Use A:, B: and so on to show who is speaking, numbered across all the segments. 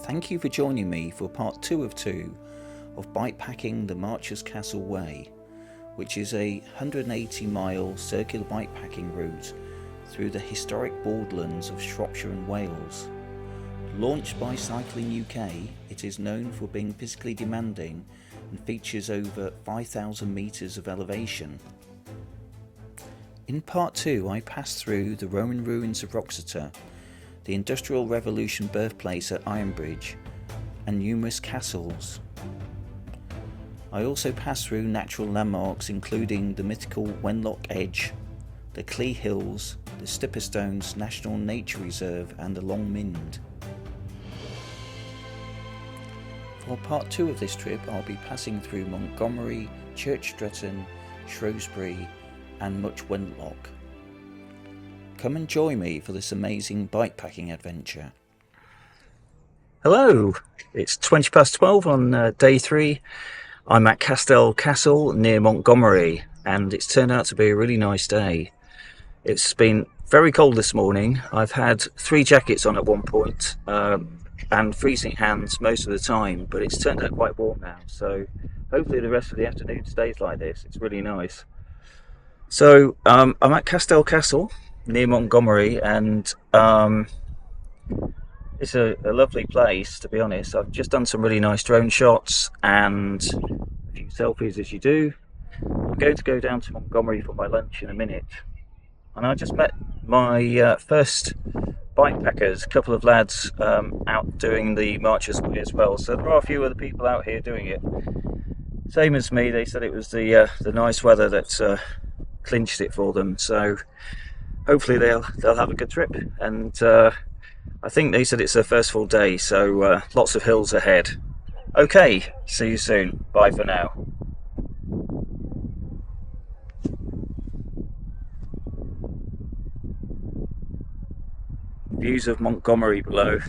A: Thank you for joining me for part 2 of 2 of Bikepacking the Marchers Castle Way, which is a 180-mile circular bikepacking route through the historic borderlands of Shropshire and Wales. Launched by Cycling UK, it is known for being physically demanding and features over 5,000 metres of elevation. In part 2 I passed through the Roman ruins of Wroxeter, the Industrial Revolution birthplace at Ironbridge, and numerous castles. I also passed through natural landmarks including the mythical Wentlock Edge, the Clee Hills, the Stipperstones National Nature Reserve and the Long Mynd. For part 2 of this trip I'll be passing through Montgomery, Church Stretton, Shrewsbury and Much Wentlock. Come and join me for this amazing bikepacking adventure.
B: Hello, it's 20 past 12 on day 3. I'm at Castell Castle near Montgomery and it's turned out to be a really nice day. It's been very cold this morning. I've had 3 jackets on at one point and freezing hands most of the time, but it's turned out quite warm now, so hopefully the rest of the afternoon stays like this. It's really nice. So I'm at Castell Castle near Montgomery and it's a lovely place, to be honest. I've just done some really nice drone shots and a few selfies as you do. I'm going to go down to Montgomery for my lunch in a minute, and I just met my first bikepackers, a couple of lads out doing the Marchers Way as well, so there are a few other people out here doing it. Same as me, they said it was the nice weather that clinched it for them, so hopefully they'll have a good trip. And I think they said it's their first full day, so lots of hills ahead. Okay, see you soon. Bye for now. Views of Montgomery below.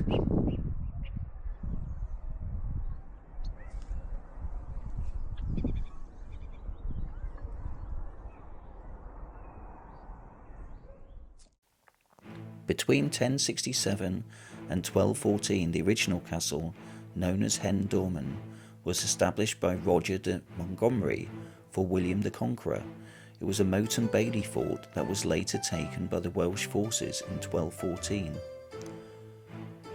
A: Between 1067 and 1214, the original castle, known as Hen Dorman, was established by Roger de Montgomery for William the Conqueror. It was a moat and bailey fort that was later taken by the Welsh forces in 1214.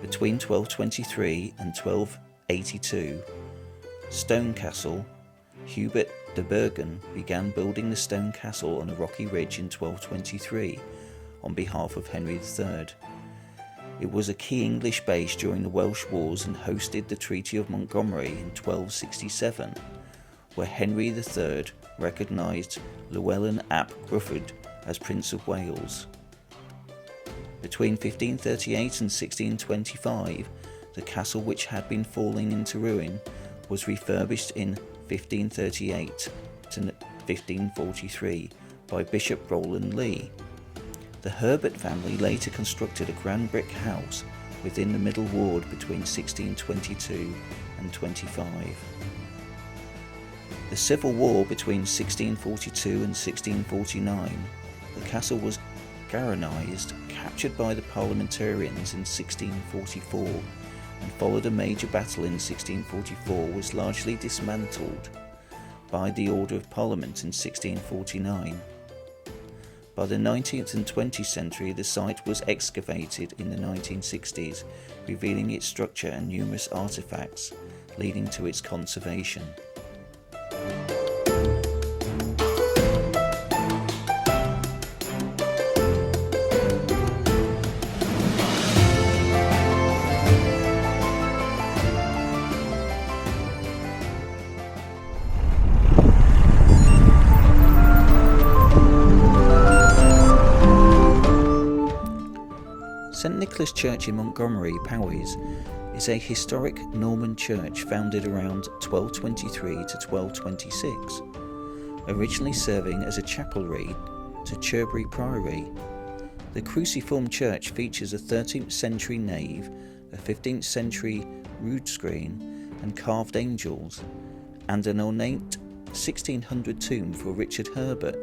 A: Between 1223 and 1282, Stone Castle, Hubert de Bergen began building the stone castle on a rocky ridge in 1223 on behalf of Henry III. It was a key English base during the Welsh Wars and hosted the Treaty of Montgomery in 1267, where Henry III recognised Llewellyn ap Gruffudd as Prince of Wales. Between 1538 and 1625, the castle, which had been falling into ruin, was refurbished in 1538 to 1543 by Bishop Rowland Lee. The Herbert family later constructed a grand brick house within the middle ward between 1622 and 25. The Civil War between 1642 and 1649, the castle was garrisoned, captured by the parliamentarians in 1644, and followed a major battle in 1644, was largely dismantled by the Order of Parliament in 1649. By the 19th and 20th century, the site was excavated in the 1960s, revealing its structure and numerous artefacts, leading to its conservation. St Nicholas Church in Montgomery, Powys, is a historic Norman church founded around 1223 to 1226, originally serving as a chapelry to Cherbury Priory. The cruciform church features a 13th century nave, a 15th century rood screen and carved angels, and an ornate 1600 tomb for Richard Herbert.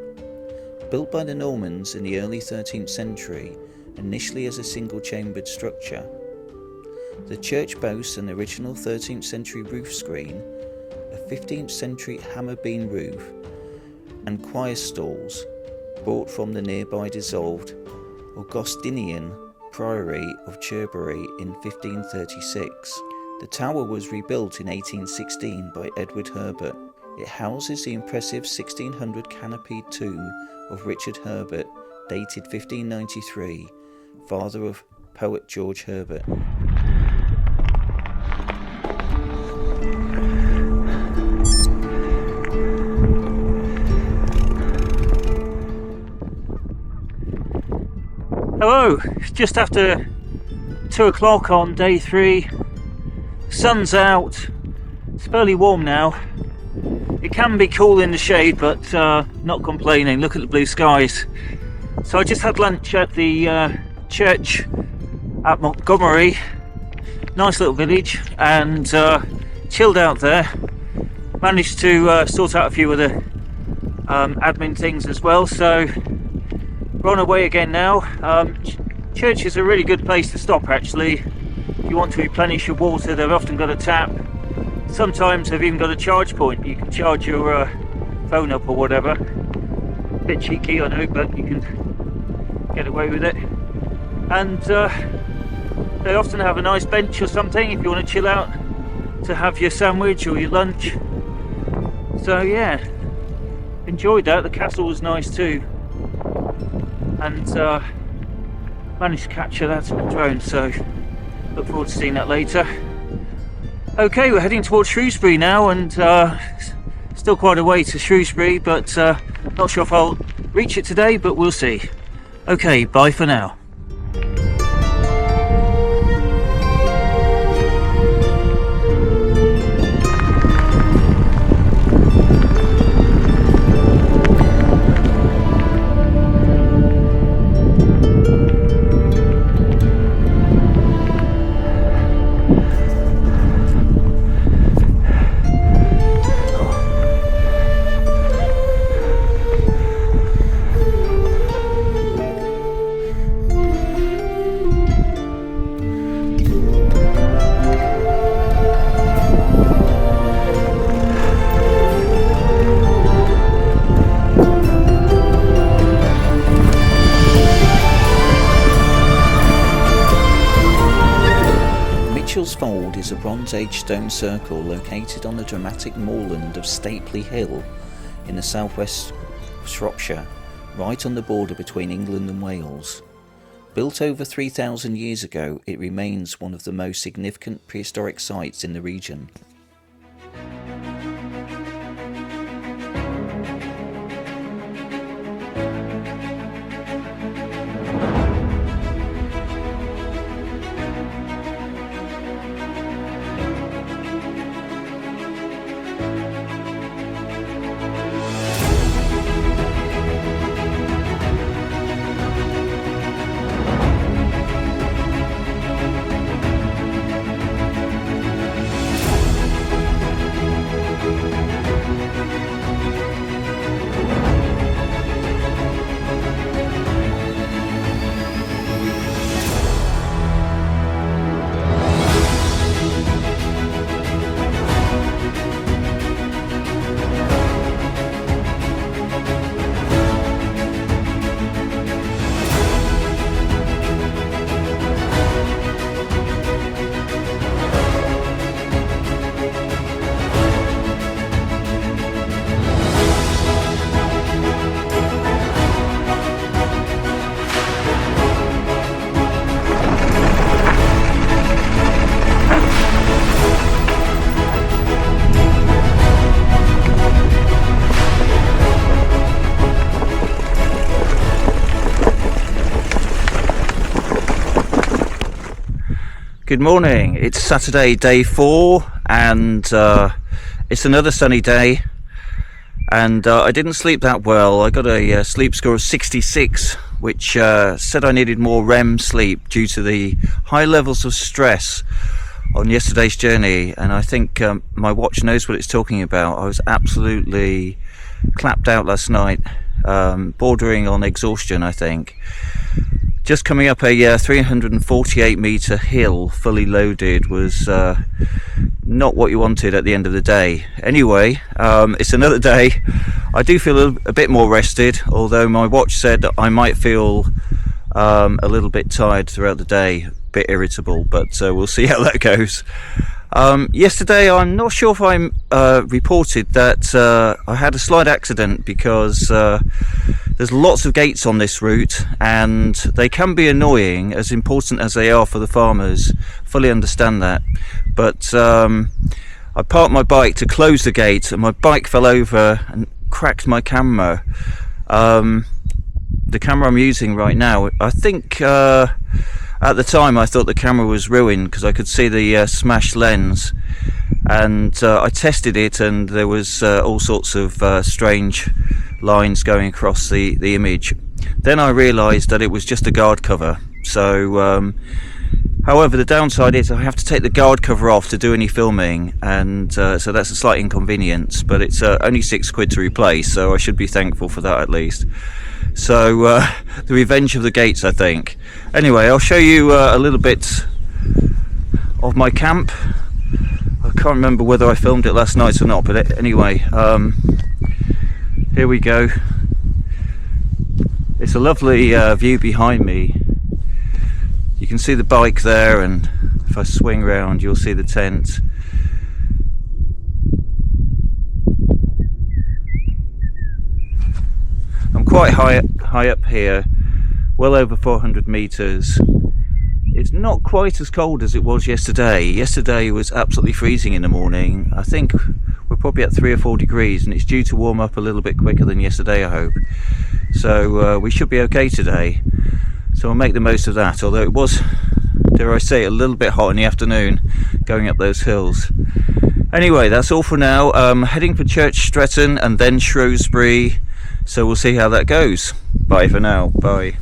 A: Built by the Normans in the early 13th century, initially as a single-chambered structure, The church boasts an original 13th century roof screen, a 15th century hammer beam roof, and choir stalls brought from the nearby dissolved Augustinian Priory of Cherbury in 1536. The tower was rebuilt in 1816 by Edward Herbert. It houses the impressive 1600 canopied tomb of Richard Herbert, dated 1593, father of poet George Herbert.
B: Hello, it's just after 2 o'clock on day 3. Sun's out, it's fairly warm now. It can be cool in the shade, but not complaining. Look at the blue skies. So I just had lunch at the church at Montgomery, nice little village, and chilled out there. Managed to sort out a few other admin things as well, so we're on our way again now. Church is a really good place to stop actually. If you want to replenish your water, they've often got a tap. Sometimes they've even got a charge point. You can charge your phone up or whatever. A bit cheeky, I know, but you can get away with it. And they often have a nice bench or something if you want to chill out to have your sandwich or your lunch. So yeah, enjoyed that. The castle was nice too. And managed to capture that on drone, so look forward to seeing that later. Okay, we're heading towards Shrewsbury now, and still quite a way to Shrewsbury, but not sure if I'll reach it today, but we'll see. Okay, bye for now.
A: Fold is a Bronze Age stone circle located on the dramatic moorland of Stapley Hill in the southwest of Shropshire, right on the border between England and Wales. Built over 3,000 years ago, it remains one of the most significant prehistoric sites in the region.
B: Good morning, it's Saturday day 4 and it's another sunny day, and I didn't sleep that well. I got a sleep score of 66, which said I needed more REM sleep due to the high levels of stress on yesterday's journey, and I think my watch knows what it's talking about. I was absolutely clapped out last night, bordering on exhaustion I think. Just coming up a 348 metre hill fully loaded was not what you wanted at the end of the day. Anyway, it's another day. I do feel a bit more rested, although my watch said that I might feel a little bit tired throughout the day, a bit irritable, but we'll see how that goes. Yesterday, I'm not sure if I reported that I had a slight accident, because there's lots of gates on this route and they can be annoying, as important as they are for the farmers. Fully understand that, but I parked my bike to close the gate and my bike fell over and cracked my camera. The camera I'm using right now, I think at the time I thought the camera was ruined because I could see the smashed lens, and I tested it and there was all sorts of strange lines going across the image. Then I realised that it was just a guard cover. So however, the downside is I have to take the guard cover off to do any filming, and so that's a slight inconvenience, but it's only £6 to replace, so I should be thankful for that at least. So the revenge of the gates, I think. Anyway, I'll show you a little bit of my camp. I can't remember whether I filmed it last night or not, but anyway, here we go. It's a lovely view behind me. You can see the bike there, and if I swing round you'll see the tent. I'm quite high up here, well over 400 metres. It's not quite as cold as it was yesterday. Yesterday was absolutely freezing in the morning. I think we're probably at 3 or 4 degrees, and it's due to warm up a little bit quicker than yesterday, I hope. So we should be okay today. So I'll make the most of that, although it was, dare I say, a little bit hot in the afternoon going up those hills. Anyway, that's all for now. Heading for Church Stretton and then Shrewsbury. So we'll see how that goes. Bye for now. Bye.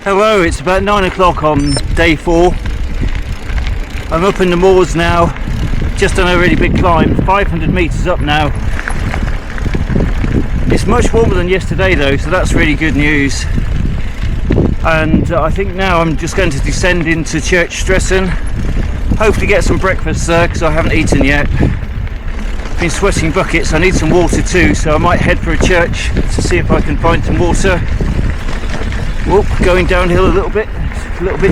B: Hello, it's about 9 o'clock on day 4. I'm up in the moors now, just done a really big climb, 500 metres up now. It's much warmer than yesterday though, so that's really good news. And I think now I'm just going to descend into Church Stretton, hopefully get some breakfast there because I haven't eaten yet. Been sweating buckets. I need some water too, so I might head for a church to see if I can find some water. Whoop, going downhill a little bit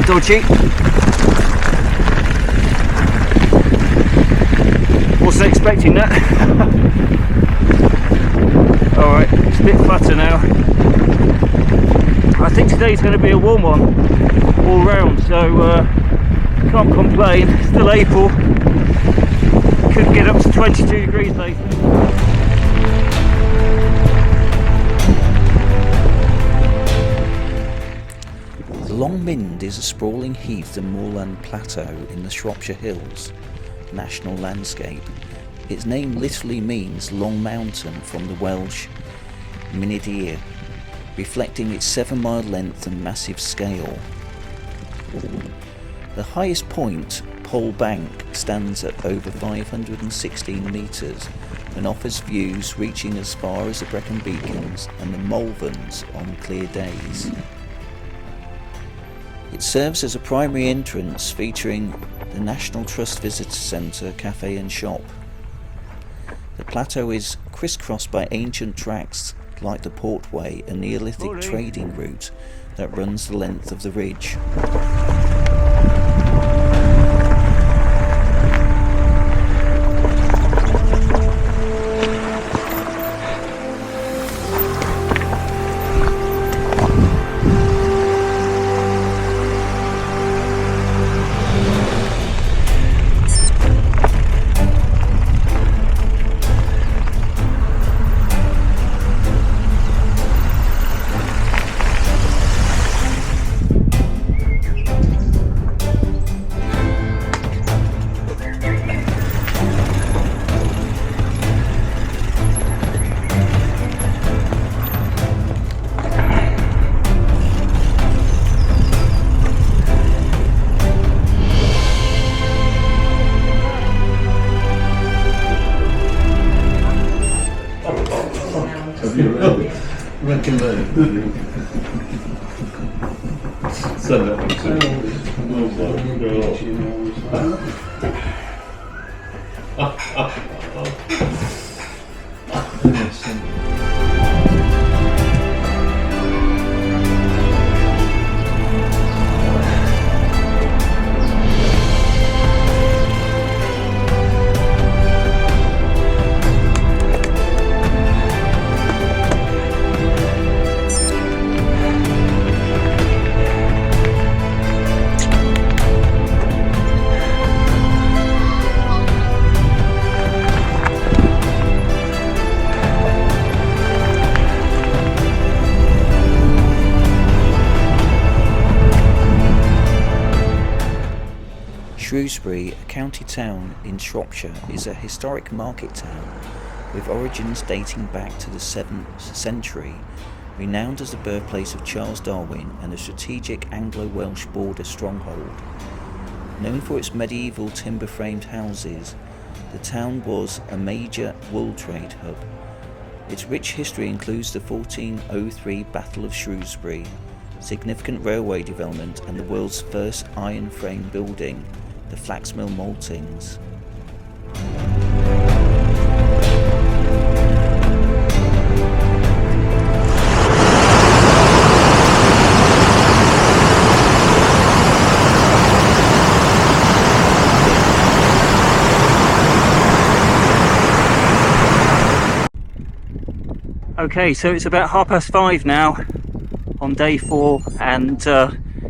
B: dodgy. Wasn't expecting that. Alright, it's a bit flatter now. I think today's going to be a warm one all round, so can't complain. Still April. Could get up to 22 degrees later.
A: Long Mynd is a sprawling heath and moorland plateau in the Shropshire Hills, national landscape. Its name literally means long mountain from the Welsh Mynyddir, reflecting its 7-mile length and massive scale. The highest point, Pole Bank, stands at over 516 metres and offers views reaching as far as the Brecon Beacons and the Malverns on clear days. It serves as a primary entrance featuring the National Trust Visitor Centre, cafe and shop. The plateau is crisscrossed by ancient tracks like the Portway, a Neolithic trading route that runs the length of the ridge. Shrewsbury, a county town in Shropshire, is a historic market town with origins dating back to the 7th century, renowned as the birthplace of Charles Darwin and a strategic Anglo-Welsh border stronghold. Known for its medieval timber-framed houses, the town was a major wool trade hub. Its rich history includes the 1403 Battle of Shrewsbury, significant railway development and the world's first iron frame building, the Flaxmill Maltings.
B: Okay, so it's about 5:30 now on day 4, and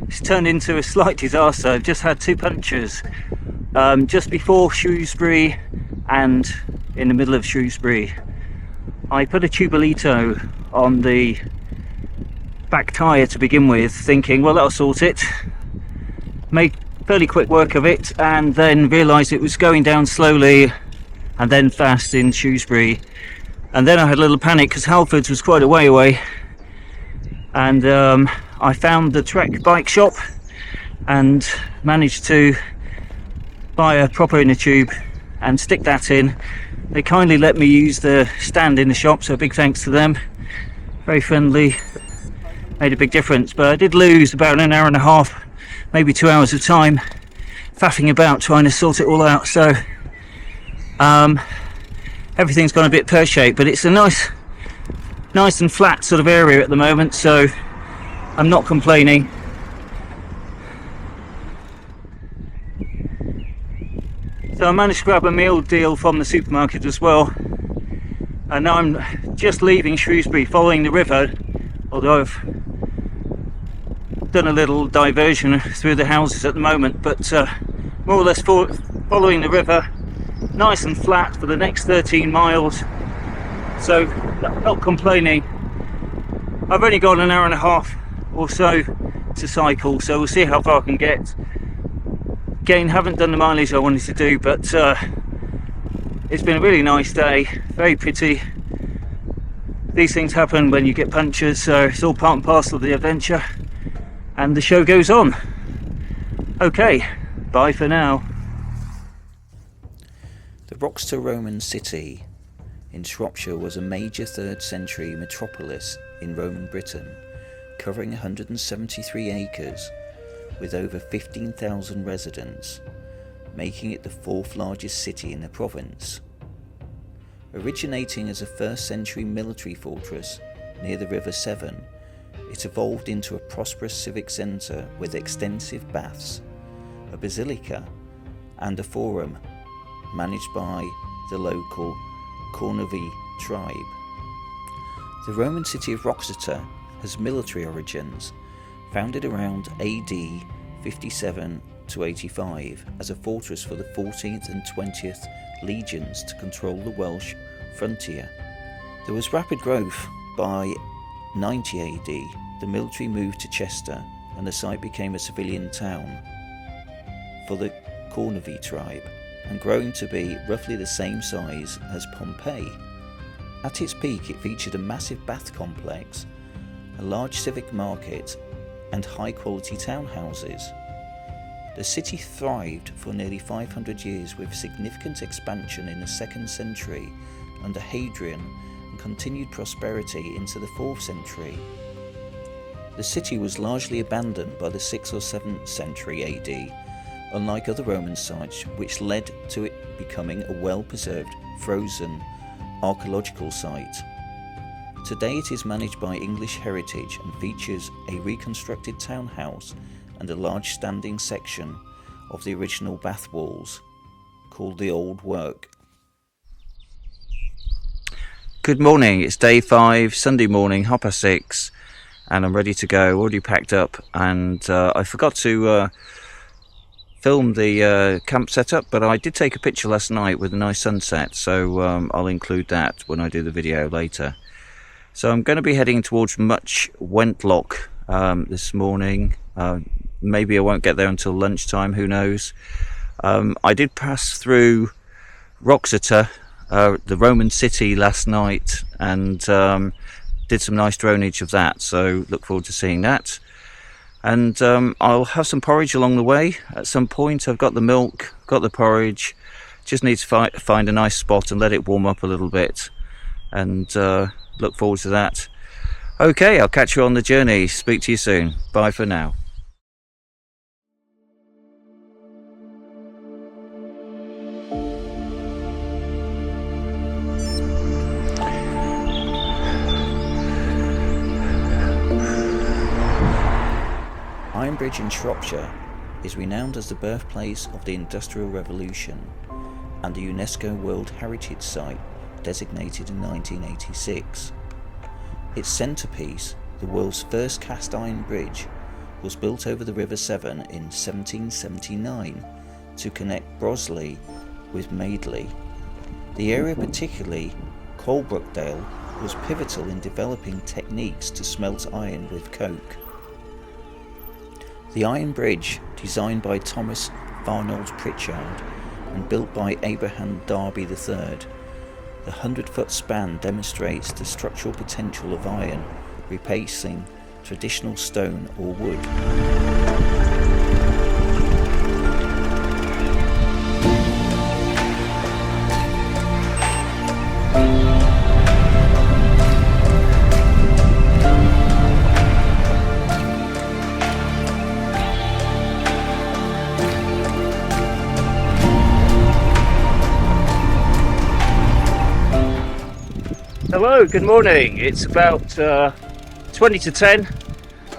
B: it's turned into a slight disaster. I've just had 2 punctures just before Shrewsbury and in the middle of Shrewsbury. I put a tubolito on the back tyre to begin with, thinking, well, that'll sort it. Made fairly quick work of it, and then realised it was going down slowly and then fast in Shrewsbury. And then I had a little panic because Halfords was quite a way away, and I found the Trek bike shop and managed to buy a proper inner tube and stick that in. They kindly let me use the stand in the shop, so big thanks to them. Very friendly, made a big difference. But I did lose about an hour and a half, maybe 2 hours of time faffing about trying to sort it all out. So everything's gone a bit pear-shaped, but it's a nice and flat sort of area at the moment, so I'm not complaining. So I managed to grab a meal deal from the supermarket as well, and now I'm just leaving Shrewsbury following the river, although I've done a little diversion through the houses at the moment, but more or less following the river, nice and flat for the next 13 miles, so not complaining. I've only got an hour and a half or so to cycle, so we'll see how far I can get. Again, haven't done the mileage I wanted to do, but it's been a really nice day, very pretty. These things happen when you get punctures, so it's all part and parcel of the adventure, and the show goes on. Okay, bye for now.
A: The Wroxeter Roman city in Shropshire was a major 3rd century metropolis in Roman Britain, covering 173 acres with over 15,000 residents, making it the 4th largest city in the province. Originating as a 1st century military fortress near the River Severn, it evolved into a prosperous civic centre with extensive baths, a basilica and a forum managed by the local Cornavy tribe. The Roman city of Wroxeter has military origins, founded around AD 57 to 85 as a fortress for the 14th and 20th legions to control the Welsh frontier. There was rapid growth. By 90 AD, the military moved to Chester and the site became a civilian town for the Cornavy tribe, and growing to be roughly the same size as Pompeii. At its peak, it featured a massive bath complex, a large civic market, and high-quality townhouses. The city thrived for nearly 500 years with significant expansion in the 2nd century under Hadrian and continued prosperity into the 4th century. The city was largely abandoned by the 6th or 7th century AD, unlike other Roman sites, which led to it becoming a well-preserved, frozen archaeological site. Today it is managed by English Heritage and features a reconstructed townhouse and a large standing section of the original bath walls, called the Old Work.
B: Good morning, it's day 5, Sunday morning, 6:30, and I'm ready to go, already packed up, and I forgot to film the camp setup, but I did take a picture last night with a nice sunset, so I'll include that when I do the video later. So I'm going to be heading towards Much Wentlock this morning. Maybe I won't get there until lunchtime, who knows. I did pass through Wroxeter, the Roman city, last night, and did some nice dronage of that, so look forward to seeing that. And I'll have some porridge along the way at some point. I've got the milk, got the porridge, just need to find a nice spot and let it warm up a little bit, and look forward to that. Okay, I'll catch you on the journey. Speak to you soon. Bye for now.
A: Ironbridge in Shropshire is renowned as the birthplace of the Industrial Revolution and a UNESCO World Heritage Site designated in 1986. Its centrepiece, the world's first cast iron bridge, was built over the River Severn in 1779 to connect Broseley with Madeley. The area, particularly Coalbrookdale, was pivotal in developing techniques to smelt iron with coke. The Iron Bridge, designed by Thomas Farnold Pritchard and built by Abraham Darby III, the 100-foot span demonstrates the structural potential of iron, replacing traditional stone or wood.
B: Hello, good morning. It's about 20 to 10.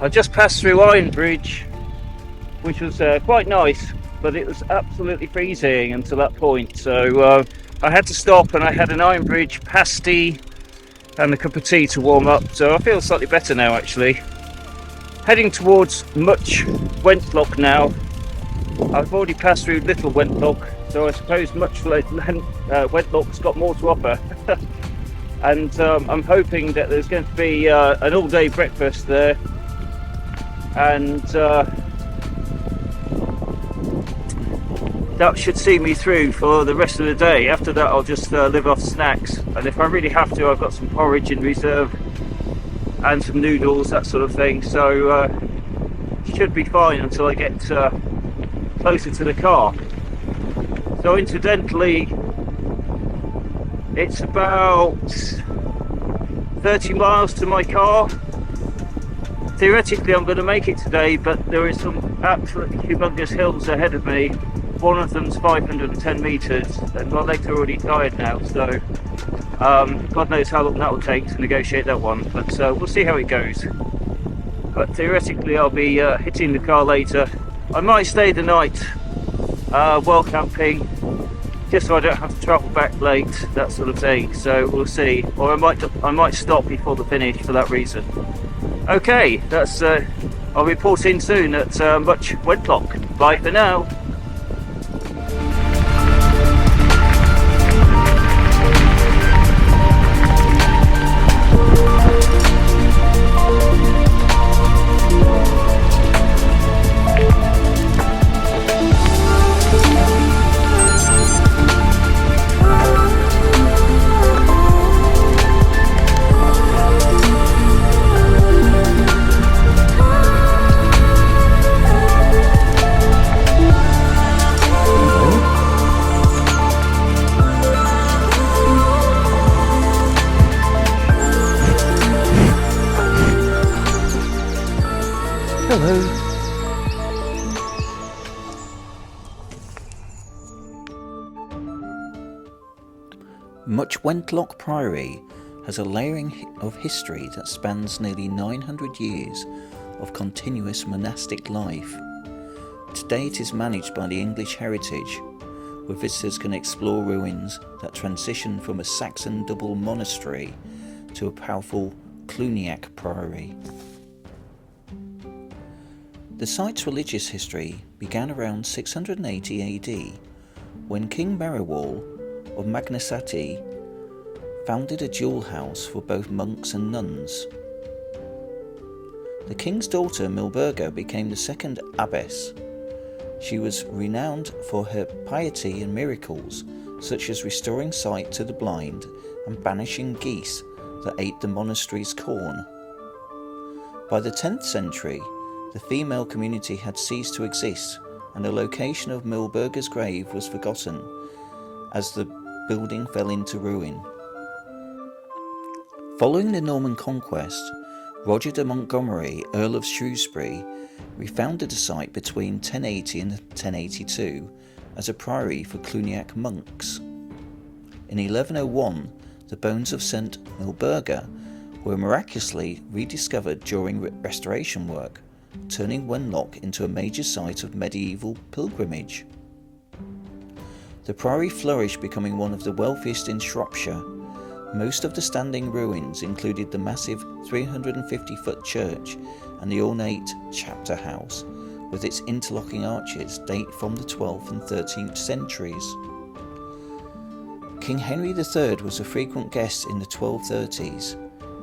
B: I just passed through Ironbridge, which was quite nice, but it was absolutely freezing until that point. So I had to stop, and I had an Ironbridge pasty and a cup of tea to warm up. So I feel slightly better now, actually. Heading towards Much Wentlock now. I've already passed through Little Wentlock, so I suppose Much Wentlock's got more to offer. And I'm hoping that there's going to be an all-day breakfast there, and that should see me through for the rest of the day. After that, I'll just live off snacks, and if I really have to, I've got some porridge in reserve and some noodles, that sort of thing, so should be fine until I get closer to the car. So incidentally, it's about 30 miles to my car. Theoretically I'm going to make it today, but there is some absolutely humongous hills ahead of me. One of them's 510 metres and my legs are already tired now, so God knows how long that will take to negotiate that one, but we'll see how it goes. But theoretically I'll be hitting the car later. I might stay the night while camping, just so I don't have to travel back late, that sort of thing, so we'll see. Or I might stop before the finish for that reason. Okay, that's I'll report in soon at Much Wentlock. Bye for now.
A: Hello. Much Wentlock Priory has a layering of history that spans nearly 900 years of continuous monastic life. Today it is managed by the English Heritage, where visitors can explore ruins that transition from a Saxon double monastery to a powerful Cluniac priory. The site's religious history began around 680 AD, when King Merriwall of Magnesati founded a jewel house for both monks and nuns. The king's daughter Milburga became the second abbess. She was renowned for her piety and miracles, such as restoring sight to the blind and banishing geese that ate the monastery's corn. By the 10th century, the female community had ceased to exist, and the location of Milburga's grave was forgotten as the building fell into ruin. Following the Norman conquest, Roger de Montgomery, Earl of Shrewsbury, refounded the site between 1080 and 1082 as a priory for Cluniac monks. In 1101, the bones of St. Milburga were miraculously rediscovered during restoration work, turning Wentlock into a major site of medieval pilgrimage. The priory flourished, becoming one of the wealthiest in Shropshire. Most of the standing ruins included the massive 350-foot church and the ornate chapter house, with its interlocking arches, date from the 12th and 13th centuries. King Henry III was a frequent guest in the 1230s,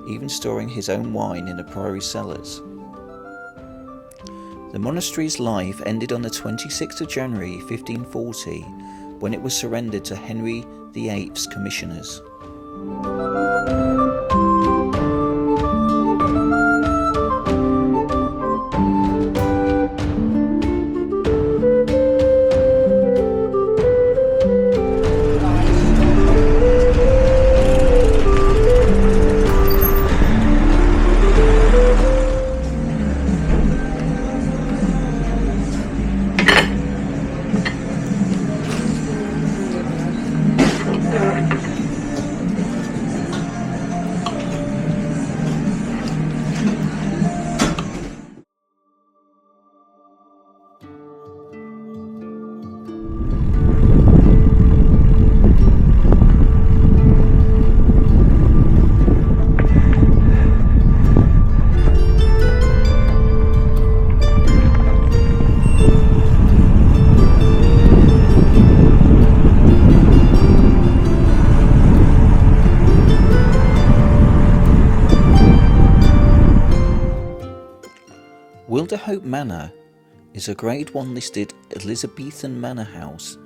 A: even storing his own wine in the priory cellars. The monastery's life ended on the 26th of January 1540, when it was surrendered to Henry VIII's commissioners. Wilderhope Manor is a Grade 1 listed Elizabethan manor house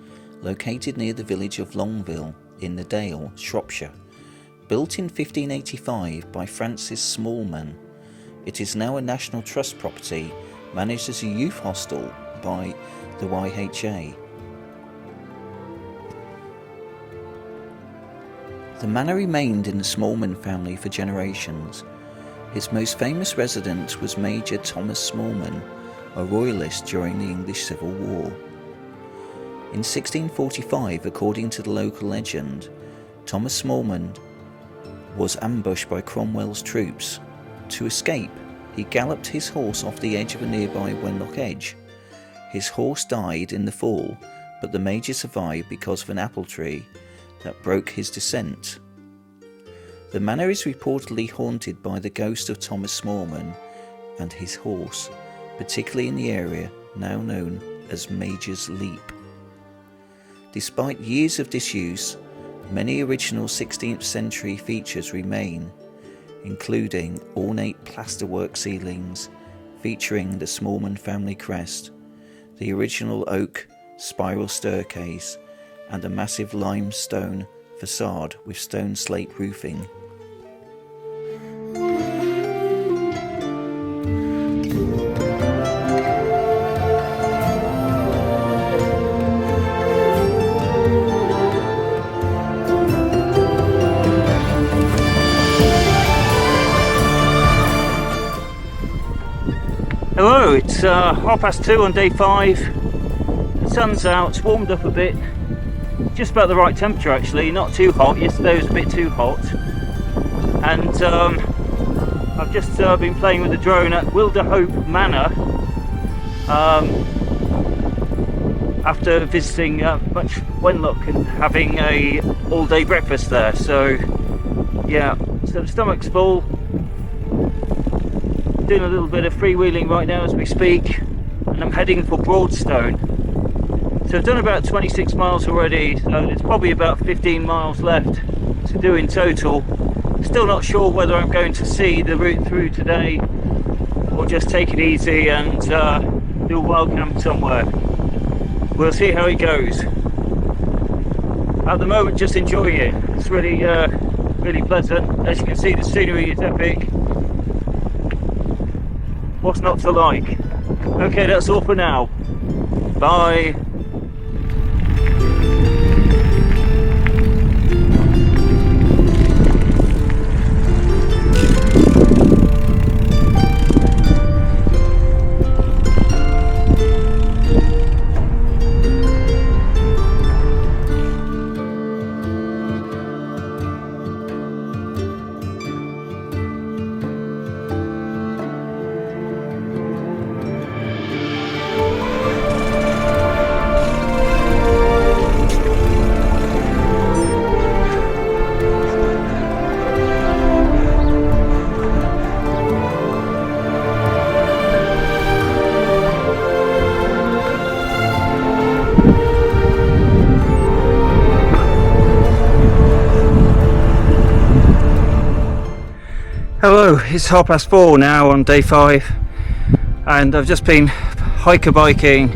A: located near the village of Longville in the Dale, Shropshire. Built in 1585 by Francis Smallman, it is now a National Trust property managed as a youth hostel by the YHA. The manor remained in the Smallman family for generations. Its most famous resident was Major Thomas Smallman, a royalist during the English Civil War. In 1645, according to the local legend, Thomas Smallman was ambushed by Cromwell's troops. To escape, he galloped his horse off the edge of a nearby Wentlock edge. His horse died in the fall, but the Major survived because of an apple tree that broke his descent. The manor is reportedly haunted by the ghost of Thomas Smallman and his horse, particularly in the area now known as Major's Leap. Despite years of disuse, many original 16th century features remain, including ornate plasterwork ceilings featuring the Smallman family crest, the original oak spiral staircase, and a massive limestone facade with stone slate roofing.
B: Hello, it's 2:30 on day 5. The sun's out, it's warmed up a bit. Just about the right temperature actually, not too hot. Yesterday was a bit too hot. And I've just been playing with the drone at Wilderhope Manor after visiting Much Wentlock and having a all-day breakfast there. So yeah, so the stomach's full. Doing a little bit of freewheeling right now as we speak, and I'm heading for Broadstone. So I've done about 26 miles already, so there's probably about 15 miles left to do in total. Still not sure whether I'm going to see the route through today or just take it easy and do a wild camp somewhere. We'll see how it goes. At the moment, just enjoying it. It's really really pleasant. As you can see, the scenery is epic. What's not to like? Okay, that's all for now. Bye. Hello, it's 4:30 now on day 5, and I've just been hiker biking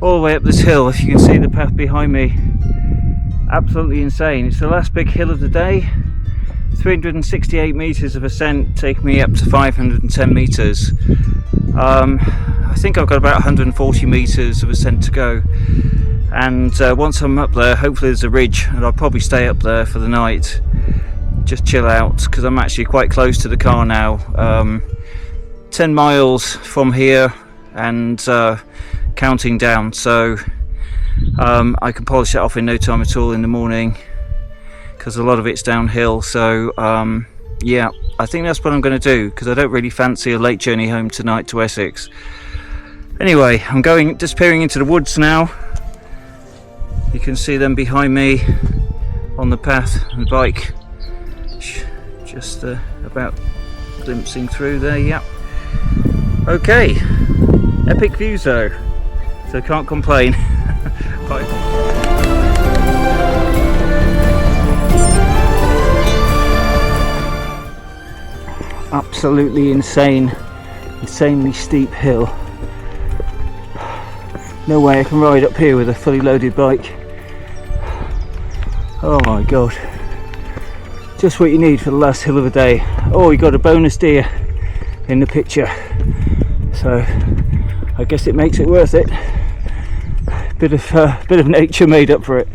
B: all the way up this hill. If you can see the path behind me, absolutely insane. It's the last big hill of the day. 368 metres of ascent, taking me up to 510 metres. I think I've got about 140 metres of ascent to go, and once I'm up there, hopefully there's a ridge, and I'll probably stay up there for the night. Just chill out, because I'm actually quite close to the car now. 10 miles from here and counting down, so I can polish it off in no time at all in the morning, because a lot of it's downhill. So yeah, I think that's what I'm going to do, because I don't really fancy a late journey home tonight to Essex. Anyway, I'm disappearing into the woods now. You can see them behind me on the path, and the bike just about glimpsing through there. Yep. Okay, epic views though, so can't complain. Bye. Absolutely insanely steep hill. No way I can ride up here with a fully loaded bike. Oh my god. Just what you need for the last hill of the day. Oh, we got a bonus deer in the picture, so I guess it makes it worth it. bit of nature made up for it.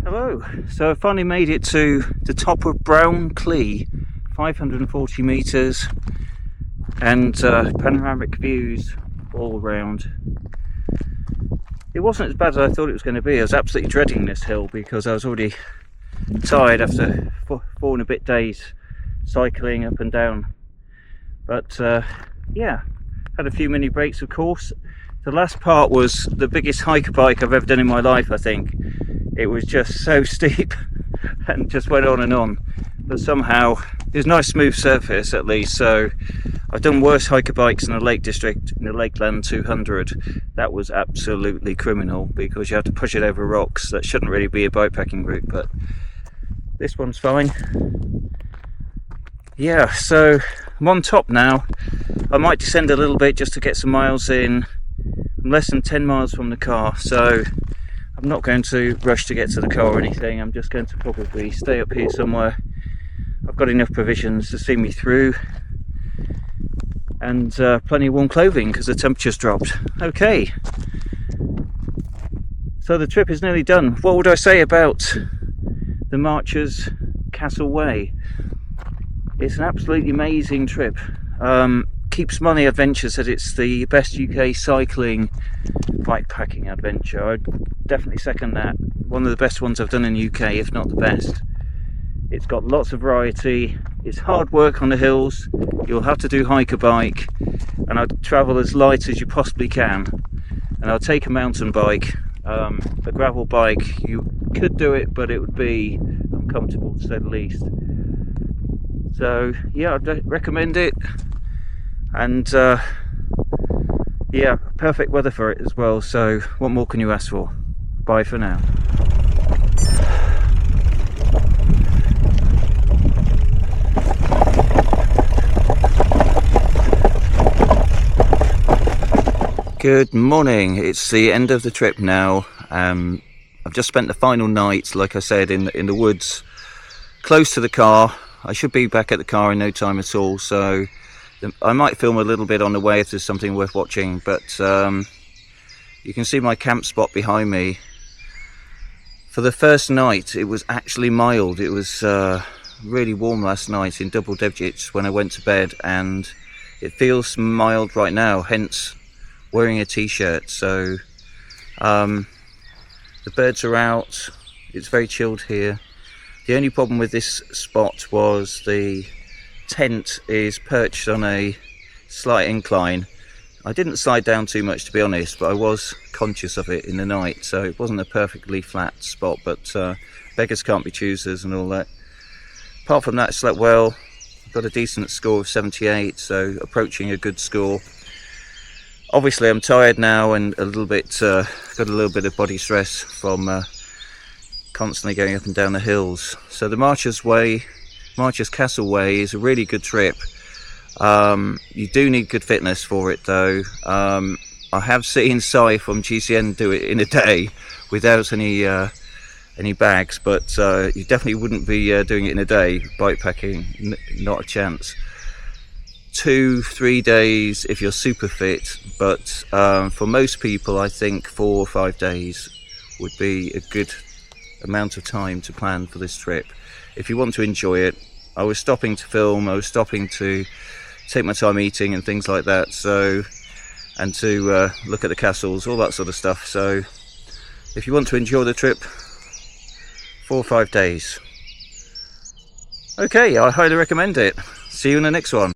B: Hello, so I finally made it to the top of Brown Clee, 540 metres, and panoramic views all around. It wasn't as bad as I thought it was going to be. I was absolutely dreading this hill because I was already tired after 4 and a bit days cycling up and down. But yeah, had a few mini breaks of course. The last part was the biggest hiker bike I've ever done in my life, I think. It was just so steep and just went on and on. But somehow, it was a nice smooth surface at least, so I've done worse hiker bikes in the Lake District, in the Lakeland 200. That was absolutely criminal because you have to push it over rocks. That shouldn't really be a bikepacking route, but this one's fine. Yeah, so I'm on top now. I might descend a little bit just to get some miles in. I'm less than 10 miles from the car, so I'm not going to rush to get to the car or anything. I'm just going to probably stay up here somewhere. I've got enough provisions to see me through, and plenty of warm clothing because the temperature's dropped. Okay, so the trip is nearly done. What would I say about the Marchers Castle Way? It's an absolutely amazing trip. Keeps Money Adventures said it's the best UK cycling bikepacking adventure. I'd definitely second that. One of the best ones I've done in the UK, if not the best. It's got lots of variety. It's hard work on the hills. You'll have to do hiker bike, and I'd travel as light as you possibly can. And I'll take a mountain bike. A gravel bike, you could do it, but it would be uncomfortable to say the least. So yeah, I'd recommend it. And yeah, perfect weather for it as well, so what more can you ask for? Bye for now. Good morning, it's the end of the trip now. I've just spent the final night, like I said, in the woods close to the car. I should be back at the car in no time at all, so I might film a little bit on the way if there's something worth watching, but you can see my camp spot behind me. For the first night it was actually mild. It was really warm last night in double digits when I went to bed, and it feels mild right now, hence wearing a t-shirt. So the birds are out, it's very chilled here. The only problem with this spot was the tent is perched on a slight incline. I didn't slide down too much, to be honest, but I was conscious of it in the night, so it wasn't a perfectly flat spot, but beggars can't be choosers and all that. Apart from that, I slept well. Got a decent score of 78, so approaching a good score. Obviously I'm tired now and a little bit got a little bit of body stress from constantly going up and down the hills. So the Marchers Castle Way is a really good trip. You do need good fitness for it though. I have seen Si from GCN do it in a day without any bags, but you definitely wouldn't be doing it in a day. Bikepacking, not a chance. 2-3 days if you're super fit, but for most people I think 4 or 5 days would be a good amount of time to plan for this trip if you want to enjoy it. I was stopping to film, I was stopping to take my time eating and things like that, so, and to look at the castles, all that sort of stuff. So if you want to enjoy the trip, 4 or 5 days. Okay, I highly recommend it. See you in the next one.